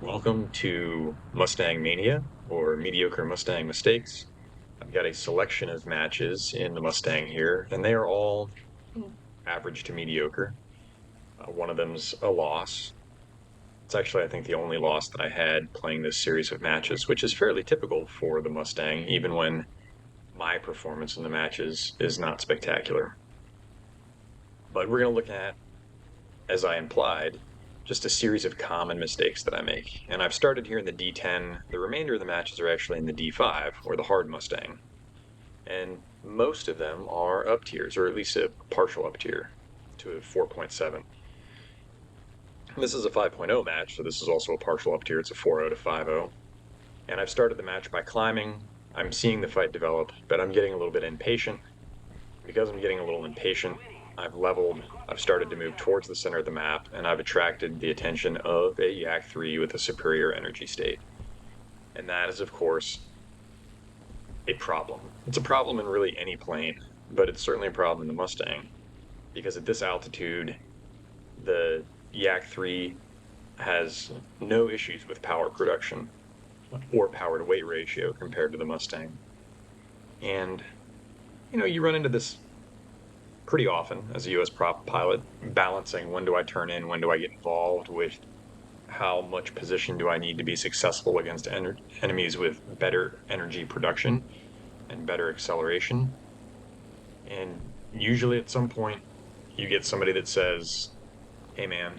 Welcome to Mustang Mania, or Mediocre Mustang Mistakes. I've got a selection of matches in the Mustang here, and they are all average to mediocre. One of them's a loss. It's actually, I think, the only loss that I had playing this series of matches, which is fairly typical for the Mustang, even when my performance in the matches is not spectacular. But we're going to look at, as I implied, just a series of common mistakes that I make. And I've started here in the D10. The remainder of the matches are actually in the D5, or the hard Mustang. And most of them are up tiers, or at least a partial up tier to a 4.7. This is a 5.0 match, so this is also a partial up tier. It's a 4.0 to 5.0. And I've started the match by climbing. I'm seeing the fight develop, but I'm getting a little bit impatient. Because I'm getting a little impatient, I've leveled, I've started to move towards the center of the map, and I've attracted the attention of a Yak 3 with a superior energy state. And that is, of course, a problem. It's a problem in really any plane, but it's certainly a problem in the Mustang, because at this altitude, the Yak 3 has no issues with power production or power to weight ratio compared to the Mustang. And, you run into this pretty often as a US prop pilot, balancing when do I turn in, when do I get involved with how much position do I need to be successful against enemies with better energy production and better acceleration. And usually at some point, you get somebody that says, hey man,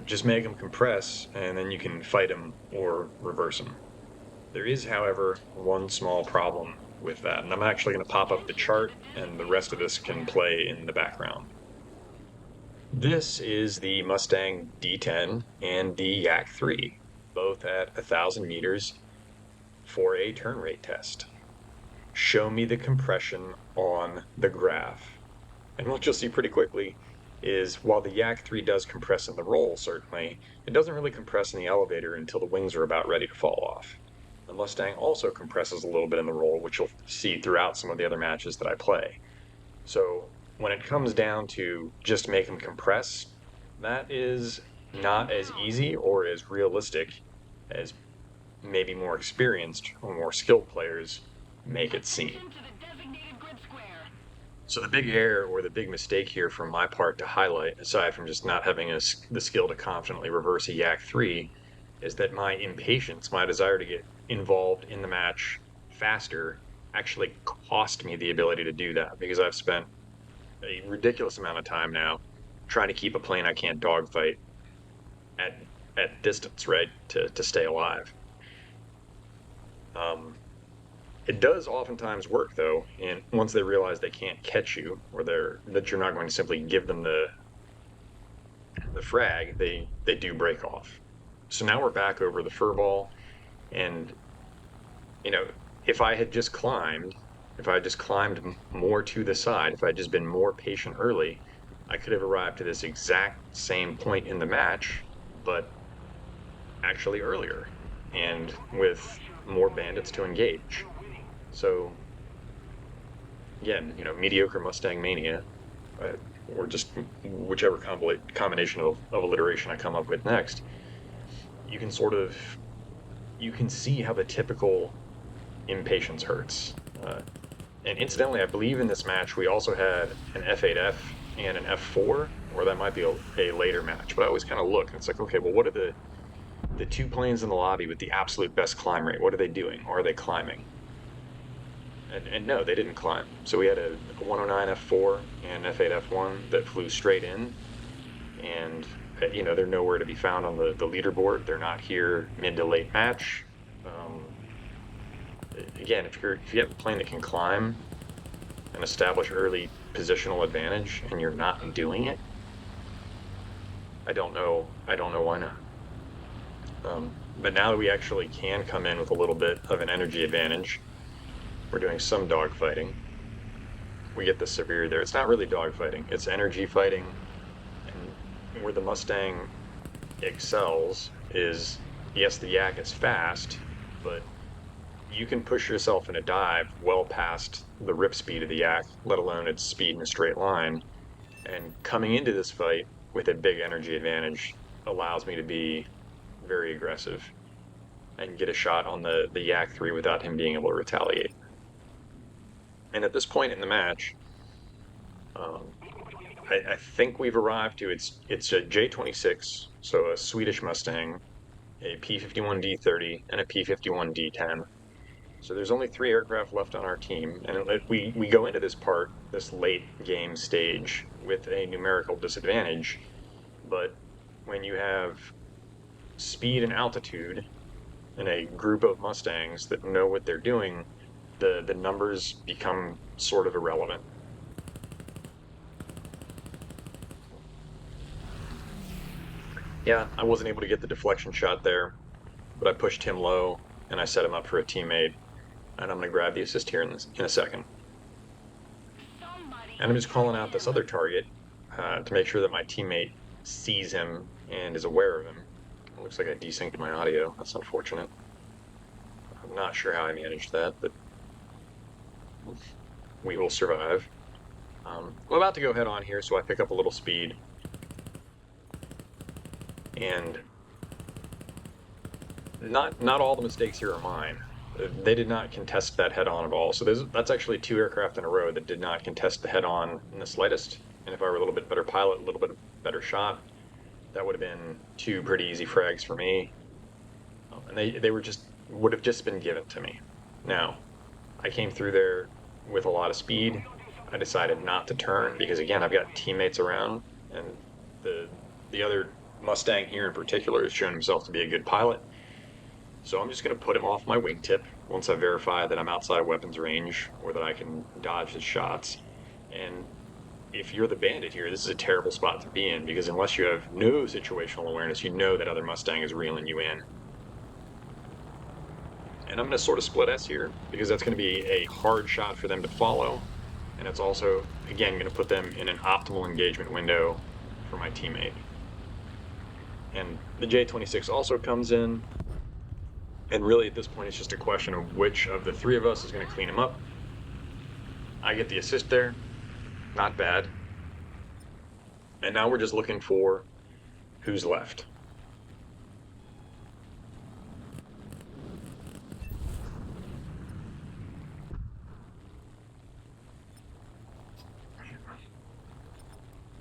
just make them compress and then you can fight them or reverse them. There is, however, one small problem with that, and I'm actually going to pop up the chart, and the rest of this can play in the background. This is the Mustang D10 and the Yak 3, both at 1,000 meters for a turn rate test. Show me the compression on the graph. And what you'll see pretty quickly is while the Yak 3 does compress in the roll, certainly, it doesn't really compress in the elevator until the wings are about ready to fall off. The Mustang also compresses a little bit in the roll, which you'll see throughout some of the other matches that I play. So when it comes down to just make them compress, that is not as easy or as realistic as maybe more experienced or more skilled players make it seem. So the big error or the big mistake here from my part to highlight, aside from just not having the skill to confidently reverse a Yak 3, is that my impatience, my desire to get involved in the match faster, actually cost me the ability to do that, because I've spent a ridiculous amount of time now trying to keep a plane I can't dogfight at distance, right, to stay alive. It does oftentimes work though, and once they realize they can't catch you, or that you're not going to simply give them the frag, they do break off. So now we're back over the fur ball, and if I had just climbed, if I had just climbed more to the side, if I had just been more patient early, I could have arrived to this exact same point in the match, but actually earlier, and with more bandits to engage. So, again, mediocre Mustang mania, uh, or just whichever combination of alliteration I come up with next, you can you can see how the typical impatience hurts. And incidentally, I believe in this match we also had an F8F and an F4, or that might be a later match. But I always kind of look, and it's like, okay, well, what are the two planes in the lobby with the absolute best climb rate? What are they doing? Or are they climbing? And no, they didn't climb. So we had a 109 F4 and F8 F1 that flew straight in, and they're nowhere to be found on the leaderboard. They're not here mid to late match. Again, if you have a plane that can climb and establish early positional advantage, and you're not doing it, I don't know why not. But now that we actually can come in with a little bit of an energy advantage, we're doing some dogfighting. We get the severe there. It's not really dogfighting, it's energy fighting. And where the Mustang excels is, yes, the Yak is fast, but you can push yourself in a dive well past the rip speed of the Yak, let alone its speed in a straight line. And coming into this fight with a big energy advantage allows me to be very aggressive and get a shot on the Yak 3 without him being able to retaliate. And at this point in the match, um, I think we've arrived to it's a J26, so a Swedish Mustang, a P-51 D30, and a P-51 D10. So there's only 3 aircraft left on our team, and we go into this late game stage, with a numerical disadvantage. But when you have speed and altitude in a group of Mustangs that know what they're doing, the numbers become sort of irrelevant. Yeah, I wasn't able to get the deflection shot there, but I pushed him low and I set him up for a teammate, and I'm going to grab the assist here in a second. And I'm just calling out this other target to make sure that my teammate sees him and is aware of him. It looks like I desynced my audio. That's unfortunate. I'm not sure how I managed that, but we will survive. I'm about to go head on here, so I pick up a little speed. And not all the mistakes here are mine. They did not contest that head-on at all. So that's actually 2 aircraft in a row that did not contest the head-on in the slightest. And if I were a little bit better pilot, a little bit better shot, that would have been 2 pretty easy frags for me. And they would have just been given to me. Now, I came through there with a lot of speed. I decided not to turn because, again, I've got teammates around, and the other Mustang here in particular has shown himself to be a good pilot. So I'm just going to put him off my wingtip once I verify that I'm outside weapons range or that I can dodge his shots. And if you're the bandit here, this is a terrible spot to be in, because unless you have no situational awareness, you know that other Mustang is reeling you in. And I'm going to sort of split S here, because that's going to be a hard shot for them to follow. And it's also, again, going to put them in an optimal engagement window for my teammate. And the J26 also comes in. And really, at this point, it's just a question of which of the 3 of us is going to clean him up. I get the assist there. Not bad. And now we're just looking for who's left.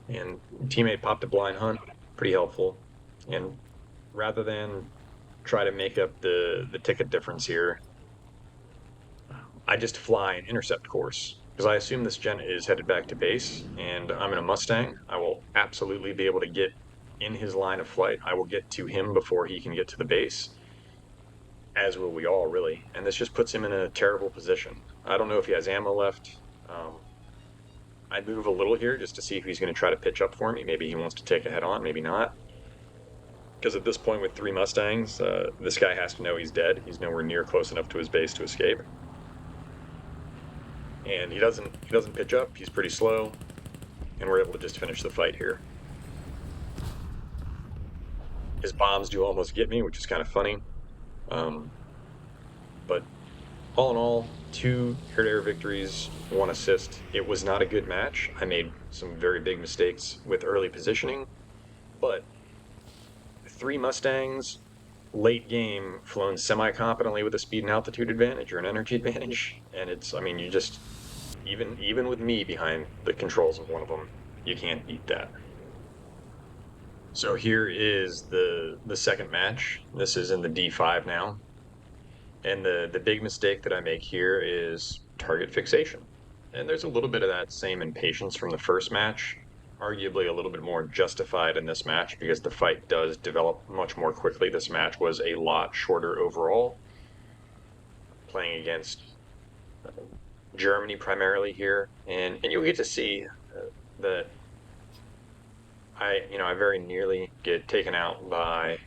And teammate popped a blind hunt. Pretty helpful. And rather than try to make up the ticket difference here, I just fly an intercept course, because I assume this gent is headed back to base, and I'm in a Mustang. I will absolutely be able to get in his line of flight. I will get to him before he can get to the base, as will we all, really. And this just puts him in a terrible position. I don't know if he has ammo left. I'd move a little here just to see if he's going to try to pitch up for me. Maybe he wants to take a head-on, maybe not. Because at this point with 3 Mustangs, this guy has to know he's dead. He's nowhere near close enough to his base to escape. And he doesn't pitch up. He's pretty slow, and we're able to just finish the fight here. His bombs do almost get me, which is kind of funny. But all in all, 2 air-to-air victories, 1 assist. It was not a good match. I made some very big mistakes with early positioning, but 3 Mustangs, late game, flown semi-competently with a speed and altitude advantage or an energy advantage, and you just, even with me behind the controls of one of them, you can't beat that. So here is the second match. This is in the D5 now. And the big mistake that I make here is target fixation. And there's a little bit of that same impatience from the first match, arguably a little bit more justified in this match because the fight does develop much more quickly. This match was a lot shorter overall, playing against Germany primarily here, and you'll get to see that I very nearly get taken out by,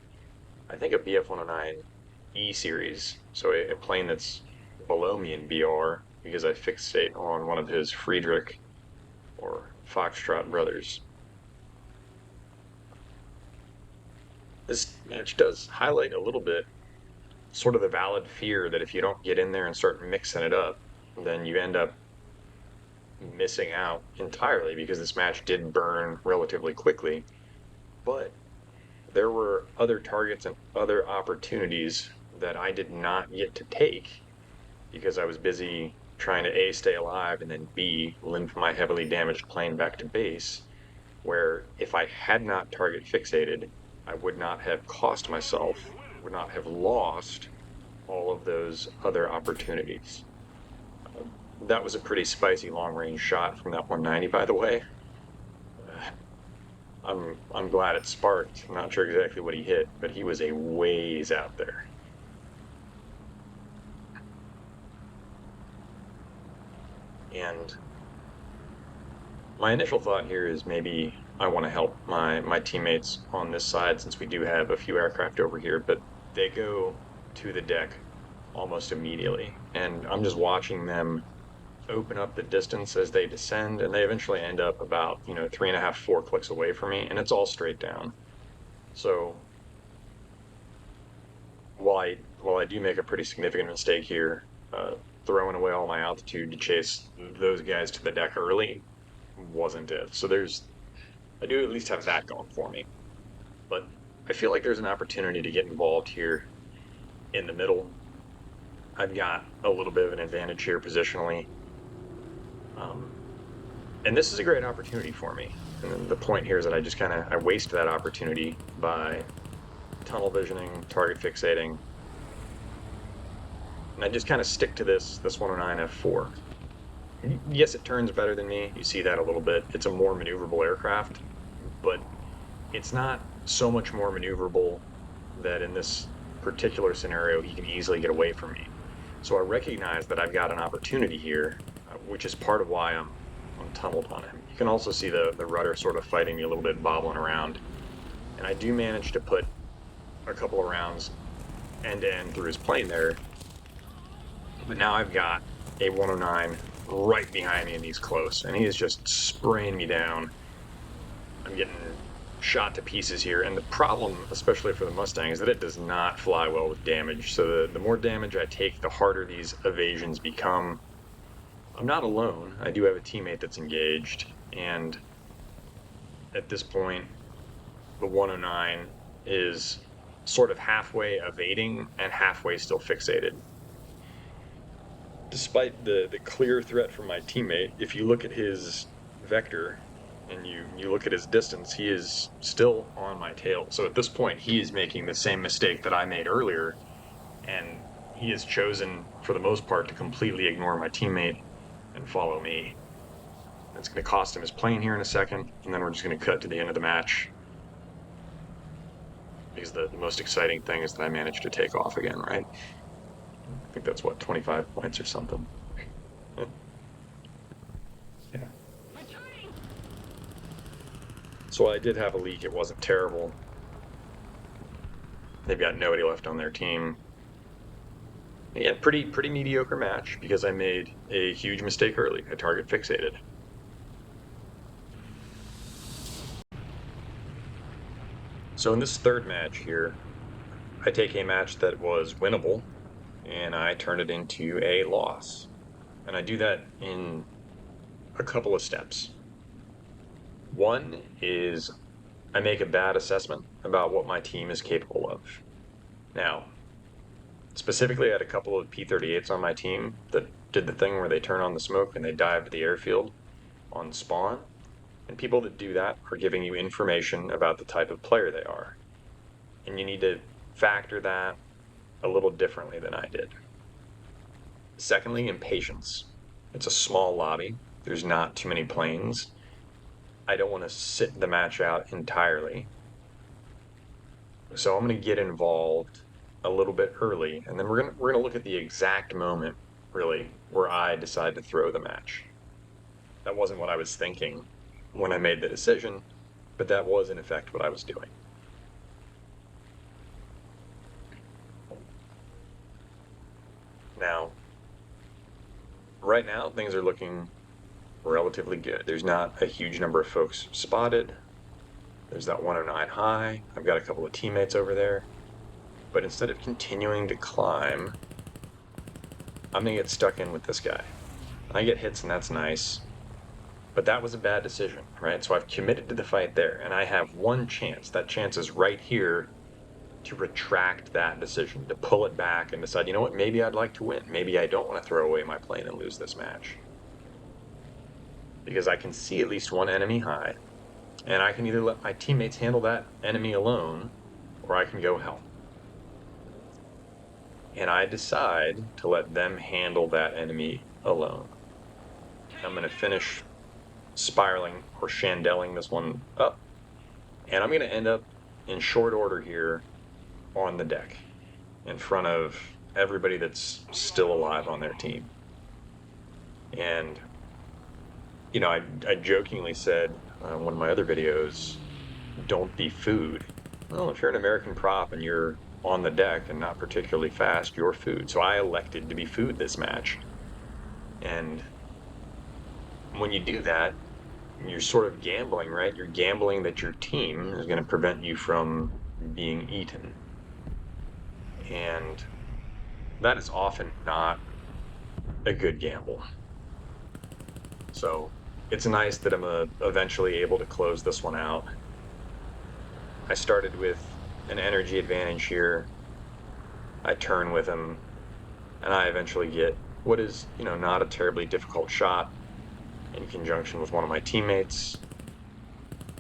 I think, a BF-109 E series, so a plane that's below me in BR, because I fixate on one of his Friedrich or Foxtrot brothers. This match does highlight a little bit sort of the valid fear that if you don't get in there and start mixing it up, then you end up missing out entirely, because this match did burn relatively quickly. But there were other targets and other opportunities that I did not get to take because I was busy trying to A, stay alive, and then B, limp my heavily damaged plane back to base, where if I had not target fixated, I would not have cost myself, would not have lost all of those other opportunities. That was a pretty spicy long range shot from that 190, by the way. I'm glad it sparked. I'm not sure exactly what he hit, but he was a ways out there. And my initial thought here is maybe I want to help my teammates on this side since we do have a few aircraft over here, but they go to the deck almost immediately. And I'm just watching them open up the distance as they descend, and they eventually end up about, 3.5, 4 clicks away from me, and it's all straight down. So while I do make a pretty significant mistake here, throwing away all my altitude to chase those guys to the deck early wasn't it. So I do at least have that going for me. But I feel like there's an opportunity to get involved here in the middle. I've got a little bit of an advantage here positionally. And this is a great opportunity for me. And the point here is that I waste that opportunity by tunnel visioning, target fixating, and I just kind of stick to this 109 F4. Yes, it turns better than me. You see that a little bit. It's a more maneuverable aircraft, but it's not so much more maneuverable that in this particular scenario he can easily get away from me. So I recognize that I've got an opportunity here, which is part of why I'm tunneled on him. You can also see the rudder sort of fighting me a little bit, bobbling around. And I do manage to put a couple of rounds end to end through his plane there. But now I've got a 109 right behind me and he's close. And he is just spraying me down. I'm getting shot to pieces here. And the problem, especially for the Mustang, is that it does not fly well with damage. So the more damage I take, the harder these evasions become. I'm not alone. I do have a teammate that's engaged. And at this point, the 109 is sort of halfway evading and halfway still fixated. Despite the clear threat from my teammate, if you look at his vector and you look at his distance, he is still on my tail. So at this point, he is making the same mistake that I made earlier, and he has chosen, for the most part, to completely ignore my teammate and follow me. It's going to cost him his plane here in a second, and then we're just going to cut to the end of the match. Because the most exciting thing is that I managed to take off again, right? I think that's 25 points or something. Yeah. So while I did have a leak, it wasn't terrible. They've got nobody left on their team. Yeah, pretty mediocre match because I made a huge mistake early. I target fixated. So in this third match here, I take a match that was winnable and I turn it into a loss. And I do that in a couple of steps. One is I make a bad assessment about what my team is capable of. Now, specifically, I had a couple of P-38s on my team that did the thing where they turn on the smoke and they dive to the airfield on spawn. And people that do that are giving you information about the type of player they are. And you need to factor that a little differently than I did. Secondly, impatience. It's a small lobby. There's not too many planes. I don't want to sit the match out entirely. So I'm going to get involved a little bit early, and then we're going to look at the exact moment, really, where I decide to throw the match. That wasn't what I was thinking when I made the decision, but that was in effect what I was doing. Now, right now, things are looking relatively good. There's not a huge number of folks spotted. There's that 109 high. I've got a couple of teammates over there. But instead of continuing to climb, I'm going to get stuck in with this guy. I get hits, and that's nice. But that was a bad decision, right? So I've committed to the fight there, and I have one chance. That chance is right here to retract that decision, to pull it back and decide, you know what, maybe I'd like to win. Maybe I don't want to throw away my plane and lose this match. Because I can see at least one enemy high, and I can either let my teammates handle that enemy alone, or I can go help. And I decide to let them handle that enemy alone. I'm going to finish spiraling or chandeling this one up, and I'm going to end up in short order here on the deck in front of everybody that's still alive on their team. And, you know, I jokingly said one of my other videos, don't be food. Well, if you're an American prop and you're on the deck and not particularly fast, you're food. So I elected to be food this match. And when you do that, you're sort of gambling, right? You're gambling that your team is going to prevent you from being eaten. And that is often not a good gamble. So it's nice that I'm eventually able to close this one out. I started with an energy advantage here. I turn with him, and I eventually get what is, you know, not a terribly difficult shot in conjunction with one of my teammates.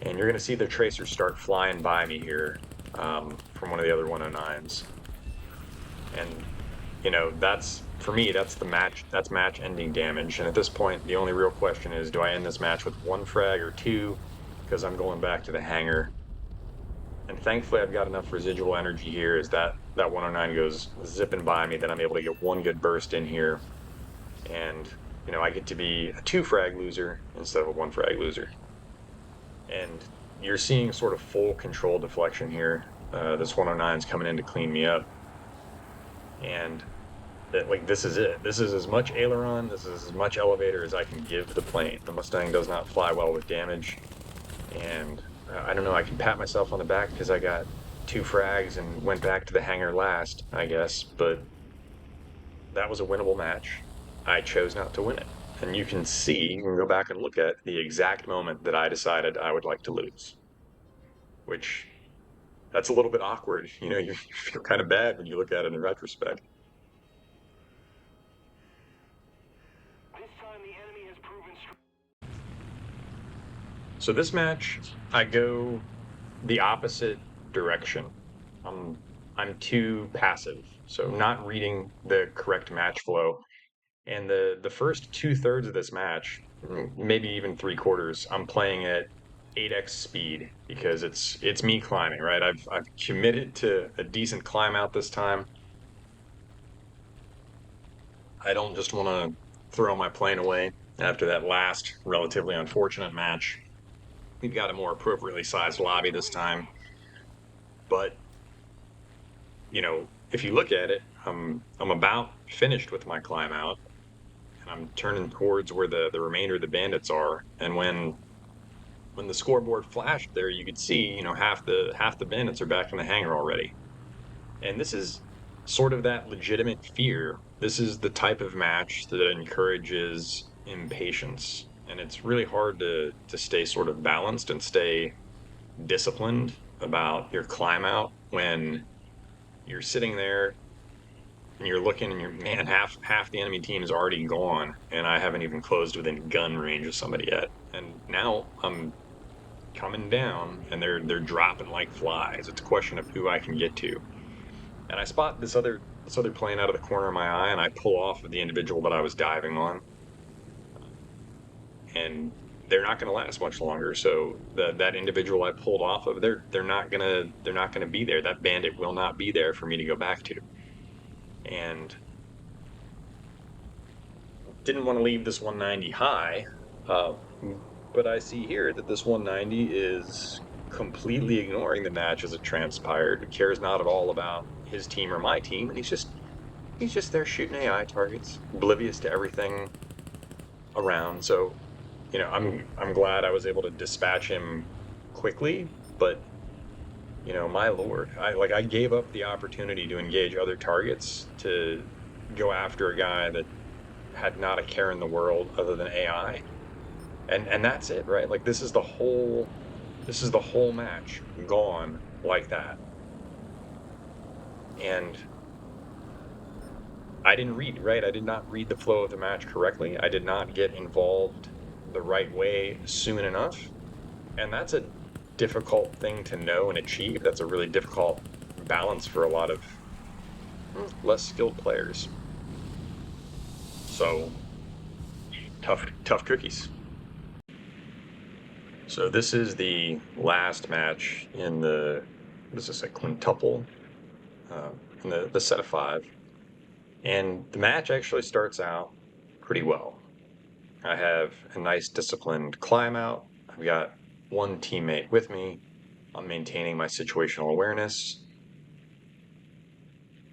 And you're going to see the tracers start flying by me here from one of the other 109s. And, you know, that's, for me, that's match-ending damage. And at this point, the only real question is, do I end this match with 1 frag or 2? Because I'm going back to the hangar. And thankfully, I've got enough residual energy here as that 109 goes zipping by me that I'm able to get 1 good burst in here. And, you know, I get to be a 2 frag loser instead of a 1 frag loser. And you're seeing sort of full control deflection here. This 109 is coming in to clean me up. And like, this is it. This is as much aileron, this is as much elevator as I can give the plane. The Mustang does not fly well with damage. And I don't know, I can pat myself on the back because I got 2 frags and went back to the hangar last, I guess. But that was a winnable match. I chose not to win it. And you can see, you can go back and look at the exact moment that I decided I would like to lose. Which, that's a little bit awkward. You know, you feel kind of bad when you look at it in retrospect. So this match, I go the opposite direction. I'm too passive, so not reading the correct match flow. And the first 2/3 of this match, maybe even 3/4, I'm playing at 8x speed because it's me climbing, right? I've committed to a decent climb out this time. I don't just want to throw my plane away after that last relatively unfortunate match. We've got a more appropriately sized lobby this time. But, you know, if you look at it, I'm about finished with my climb out, and I'm turning towards where the remainder of the bandits are. And when the scoreboard flashed there, you could see, you know, half the bandits are back in the hangar already. And this is sort of that legitimate fear. This is the type of match that encourages impatience. And it's really hard to stay sort of balanced and stay disciplined about your climb out when you're sitting there and you're looking and you're, man, half the enemy team is already gone, and I haven't even closed within gun range of somebody yet. And now I'm coming down and they're dropping like flies. It's a question of who I can get to. And I spot this other plane out of the corner of my eye, and I pull off of the individual that I was diving on. And they're not going to last much longer. So that individual I pulled off of, they're not gonna be there. That bandit will not be there for me to go back to. And didn't want to leave this 190 high, but I see here that this 190 is completely ignoring the match as it transpired. He cares not at all about his team or my team, and he's just there shooting AI targets, oblivious to everything around. So, you know, I'm glad I was able to dispatch him quickly, but, you know, my lord, I gave up the opportunity to engage other targets to go after a guy that had not a care in the world other than AI. And that's it, right? Like this is the whole match gone like that. And I didn't read, right? I did not read the flow of the match correctly. I did not get involved the right way soon enough. And that's a difficult thing to know and achieve. That's a really difficult balance for a lot of less skilled players. So tough cookies. So this is the last match in the, what is this, a quintuple? Uh, in the set of five. And the match actually starts out pretty well. I have a nice disciplined climb out. I've got one teammate with me. I'm maintaining my situational awareness.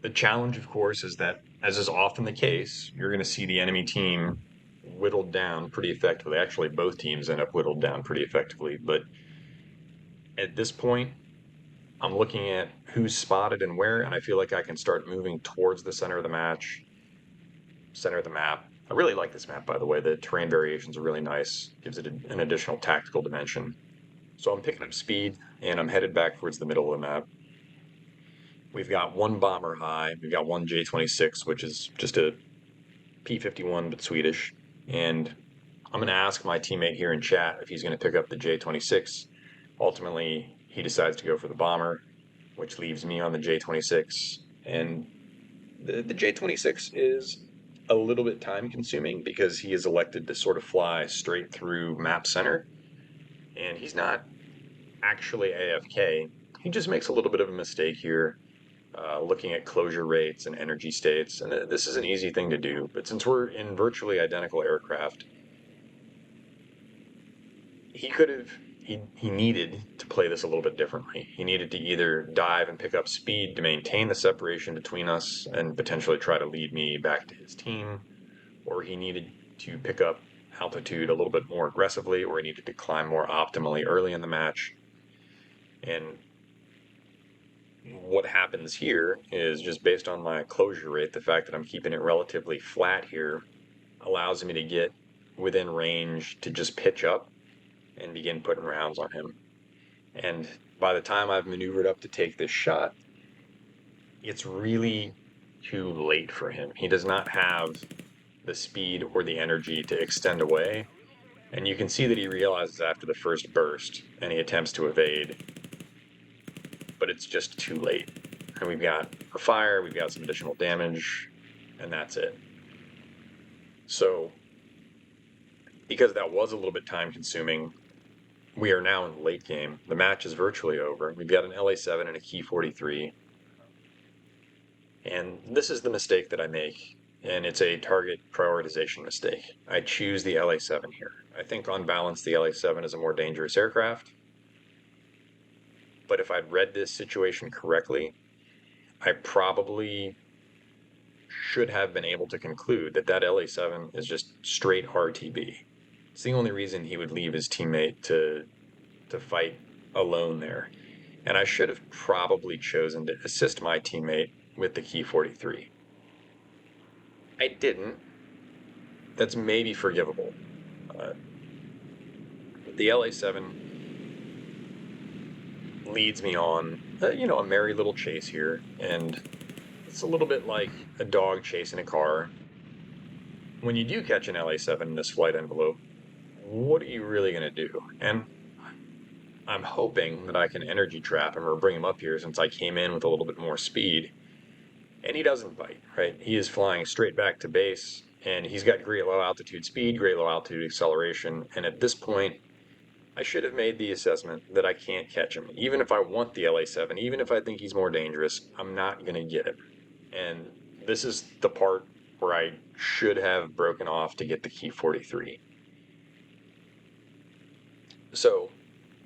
The challenge, of course, is that, as is often the case, you're going to see the enemy team whittled down pretty effectively. Actually, both teams end up whittled down pretty effectively. But at this point, I'm looking at who's spotted and where, and I feel like I can start moving towards the center of the match, center of the map. I really like this map, by the way. The terrain variations are really nice, gives it an additional tactical dimension. So I'm picking up speed, and I'm headed back towards the middle of the map. We've got one bomber high, we've got one J-26, which is just a P-51, but Swedish. And I'm going to ask my teammate here in chat if he's going to pick up the J-26. Ultimately, he decides to go for the bomber, which leaves me on the J-26. And the J-26 is a little bit time consuming because he is elected to sort of fly straight through map center. And he's not actually AFK. He just makes a little bit of a mistake here, looking at closure rates and energy states. And this is an easy thing to do. But since we're in virtually identical aircraft, he could have he needed to play this a little bit differently. He needed to either dive and pick up speed to maintain the separation between us and potentially try to lead me back to his team, or he needed to pick up altitude a little bit more aggressively, or he needed to climb more optimally early in the match. And what happens here is, just based on my closure rate, the fact that I'm keeping it relatively flat here allows me to get within range to just pitch up and begin putting rounds on him. And by the time I've maneuvered up to take this shot, it's really too late for him. He does not have the speed or the energy to extend away. And you can see that he realizes after the first burst, and he attempts to evade, but it's just too late. And we've got a fire, we've got some additional damage, and that's it. So, because that was a little bit time consuming, we are now in the late game. The match is virtually over. We've got an LA7 and a Key 43. And this is the mistake that I make, and it's a target prioritization mistake. I choose the LA7 here. I think on balance the LA7 is a more dangerous aircraft. But if I'd read this situation correctly, I probably should have been able to conclude that that LA7 is just straight RTB. It's the only reason he would leave his teammate to fight alone there. And I should have probably chosen to assist my teammate with the Key 43. I didn't. That's maybe forgivable. Uh, the LA7 leads me on, a merry little chase here, and it's a little bit like a dog chasing a car. When you do catch an LA7 in this flight envelope, what are you really going to do? And I'm hoping that I can energy trap him or bring him up here, since I came in with a little bit more speed. And he doesn't bite, right? He is flying straight back to base, and he's got great low altitude speed, great low altitude acceleration. And at this point, I should have made the assessment that I can't catch him. Even if I want the LA7, even if I think he's more dangerous, I'm not going to get him. And this is the part where I should have broken off to get the Key 43. So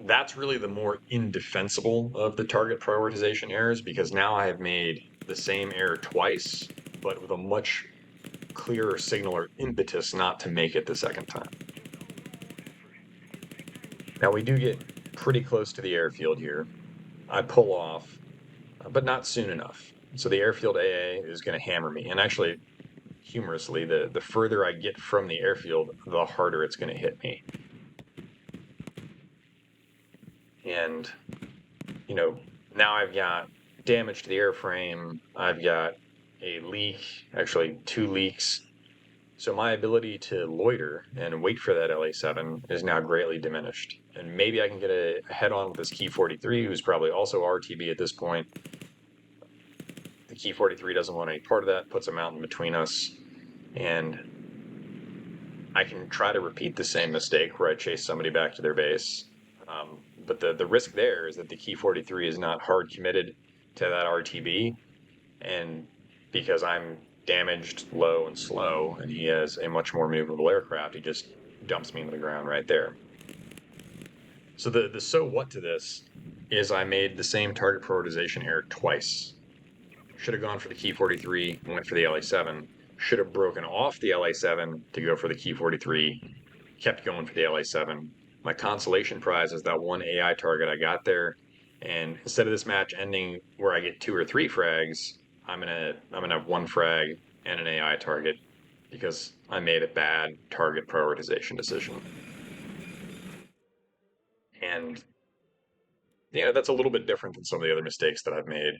that's really the more indefensible of the target prioritization errors, because now I have made the same error twice, but with a much clearer signal or impetus not to make it the second time. Now we do get pretty close to the airfield here. I pull off, but not soon enough. So the airfield AA is going to hammer me. And actually, humorously, the further I get from the airfield, the harder it's going to hit me. And, you know, now I've got damage to the airframe. I've got a leak, actually 2 leaks. So my ability to loiter and wait for that LA7 is now greatly diminished. And maybe I can get a head-on with this Key 43, who's probably also RTB at this point. The Key 43 doesn't want any part of that, puts a mountain between us, and I can try to repeat the same mistake where I chase somebody back to their base. But the risk there is that the Key 43 is not hard committed to that RTB, and because I'm damaged, low, and slow, and he has a much more maneuverable aircraft, he just dumps me into the ground right there. So the so what to this is I made the same target prioritization error twice. Should have gone for the Key 43, went for the LA7. Should have broken off the LA7 to go for the Key 43, kept going for the LA7. My consolation prize is that one AI target I got there, and instead of this match ending where I get 2 or 3 frags, I'm gonna have 1 frag and an AI target because I made a bad target prioritization decision. And that's a little bit different than some of the other mistakes that I've made.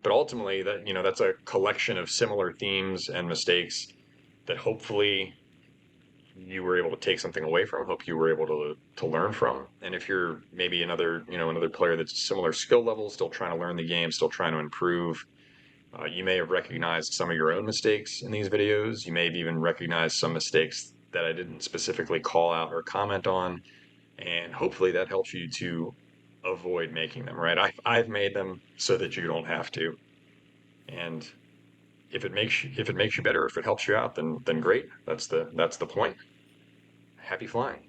But ultimately, that's a collection of similar themes and mistakes that hopefully you were able to take something away from. Hope you were able to learn from. And if you're maybe another player that's similar skill level, still trying to learn the game, still trying to improve, you may have recognized some of your own mistakes in these videos. You may have even recognized some mistakes that I didn't specifically call out or comment on, and hopefully that helps you to avoid making them. Right? I've made them so that you don't have to. And if it makes you better, if it helps you out, then great. That's the point. Happy flying.